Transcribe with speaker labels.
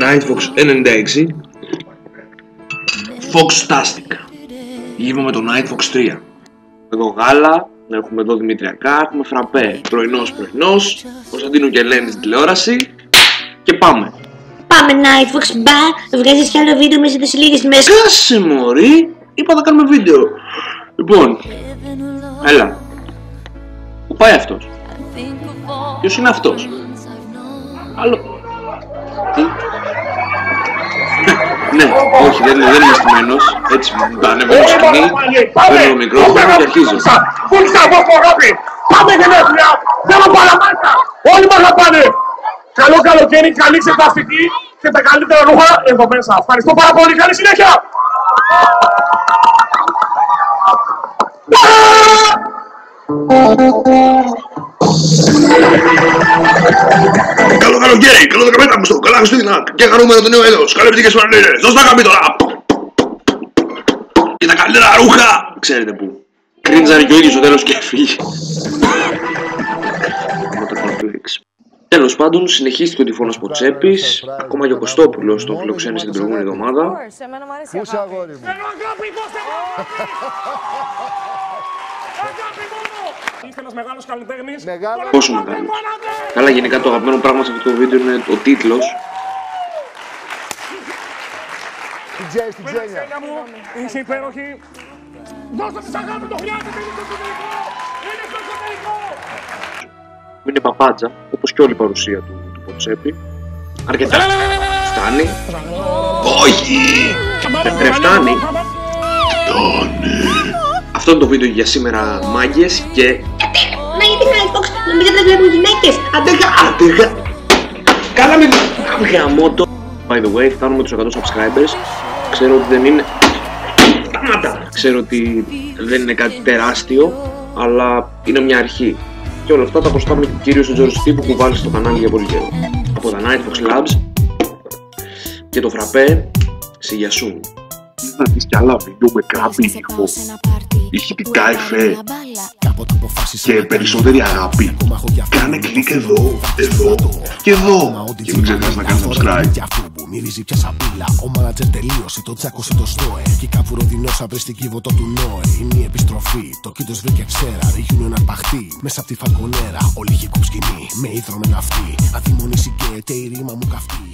Speaker 1: Nightfox 96 Foxtastic. Γύβω με το Nightfox 3. Εδώ γάλα, έχουμε εδώ δημητριακά, έχουμε φραπέ. Πρωινός, Κωνσταντίνου και Ελένη στην τηλεόραση. Και πάμε.
Speaker 2: Πάμε Nightfox, μπα, βγάζεις κι άλλο βίντεο μέσα σε λίγες μέρες.
Speaker 1: Κάσε μωρή, είπα να κάνουμε βίντεο. Λοιπόν, έλα. Πού πάει αυτός? Ποιος είναι αυτός? Άλλο. Τι? Ναι, όχι, δεν είμαι στημένος. Έτσι μου τα ανεβαίνω στο σκηνή, παίρνω το μικρόφωνο και αρχίζω.
Speaker 3: Πούλησα από κορόπι! Πάμε γενέθλια! Θέλω παραμάτα! Όλοι μας θα πάνε! Καλό καλοκαίρι, καλή εξεταστική και τα καλύτερα ρούχα εδώ μέσα. Ευχαριστώ πάρα πολύ, καλή συνέχεια!
Speaker 1: Καλό καλοκαίρι, καλό 15 καλά Χριστούγεννα και χαρούμενο το νέο έτος. Καλές επιτυχίες στους Ανήλες. Δώσ' τα καμπή τώρα! Και τα καλύτερα ρούχα! Ξέρετε πού. Κρίνιζανε και ο ίδιος στο τέλος και έφυγε. Τέλος πάντων, συνεχίστηκε ο τυφώνας Ποτσέπης. Ακόμα και ο Κωστόπουλος τον φιλοξένησε την προηγούμενη εβδομάδα.
Speaker 3: Είστε ένας μεγάλος καλλιτέχνης.
Speaker 1: Πόσο μεγάλος? Καλά, γενικά το αγαπημένο πράγμα σε αυτό το βίντεο είναι ο τίτλος.
Speaker 3: Την Τζένια μου, είσαι υπέροχη. Δώστε της αγάπη, το χρειάζεται, είναι στο εσωτερικό. Είναι στο εσωτερικό.
Speaker 1: Είναι παπάτζα, όπως και όλη η παρουσία του Ποτσέπη. Αρκετά. Φτάνει. Όχι! Δεν φτάνει. Αυτό είναι το βίντεο για σήμερα, μάγκες, και...
Speaker 2: Μα γιατί Nightfox, νομίζω δεν βλέπουν γυναίκες.
Speaker 1: Αντέχα! Καλά μην... Γαμώτο! By the way, φτάνουμε τους 100 subscribers. Ξέρω ότι δεν είναι... Σταμάτα! Ξέρω ότι δεν είναι κάτι τεράστιο, αλλά είναι μια αρχή. Και όλα αυτά τα προστάμε κυρίως στον Τζορστή που κουβάλει στο κανάλι για πολύ καιρό. Από τα Nightfox Labs και το φραπέ Σιγιασούν. Να δεις κι άλλα βίντεο με κράπη ηχό, ηχητικά εφέ και περισσότερη αγάπη. Κάνε κλικ εδώ, εδώ και εδώ. Και μην ξεχνάς να κάνεις subscribe.
Speaker 4: Μυρίζει πια σαμπίλα, ο μάνατζερ τελείωσε, το τσάκωσε το στόε. Κι κάπου ροδινός αυρες την κύβωτο του Νόε. Είναι η επιστροφή, το κήτος βρήκε ψέρα. Ρίγιουνε ένα παχτή, μέσα απ' τη φαλκονέρα. Όλη είχε κουψκινή, με ίδρωμε ναυτί. Αδειμονήσει και η ρήμα μου καυτή.